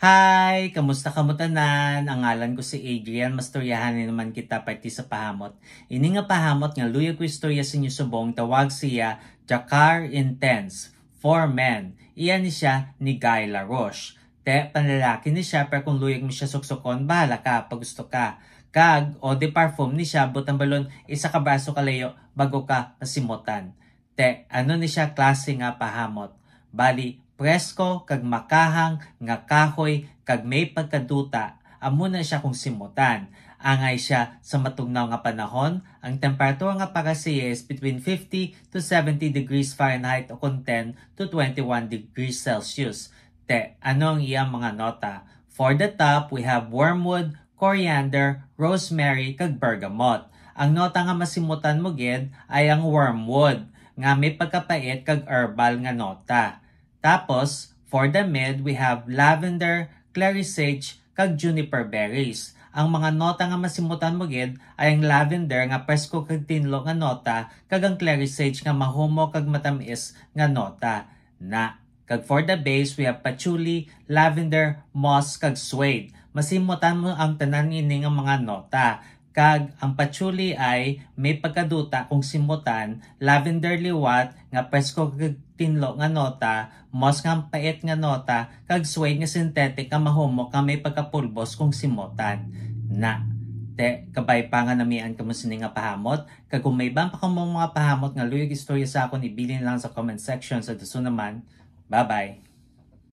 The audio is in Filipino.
Hi! Kamusta ka mo tanan? Ang ngalan ko si Adrian. Mastoryahanin naman kita pati sa pahamot. Ini nga pahamot nga luya ko istorya sa inyo subong tawag siya Jakar Intense for Men. Iyan ni siya ni Guy Laroche. Te panlalaki ni siya pero kung luyag mo siya suksukon, bahala ka pag gusto ka. Kag o de parfum ni siya butang balon isa ka braso kalayo bago ka masimutan. Te ano ni siya klase nga pahamot. Bali presko kag makahang nga kahoy kag may pagkaduta amo na siya kung simutan. Angay siya sa matugnaw nga panahon, ang temperatura nga para siya is between 50 to 70 degrees Fahrenheit o 10 to 21 degrees Celsius. Te, ano ang iyang mga nota? For the top, we have wormwood, coriander, rosemary, kag bergamot. Ang nota nga masimutan mo gid ay ang wormwood, nga may pagkapait kag herbal nga nota. Tapos, for the mid, we have lavender, clary sage, kag juniper berries. Ang mga nota nga masimutan mo gid ay ang lavender nga presko kag tinlo nga nota, kag ang clary sage nga mahumo kag matamis nga nota. Kag for the base, we have patchouli, lavender, moss, kag suede. Masimutan mo ang tanan ini nga mga nota. Kag ang patchouli ay may pagkaduta kung simutan, lavender liwat nga presko kag tinlo nga nota, moss nga pait nga nota, kag suede nga synthetic nga mahumok nga may pagkapulbos kung simutan. Te, kabay pa nga namian ka mo sini nga pahamot, kag kung may ibang pa ka mga pahamot nga luyag istorya sa akon, ibilin lang sa comment section sa duso naman. Bye-bye!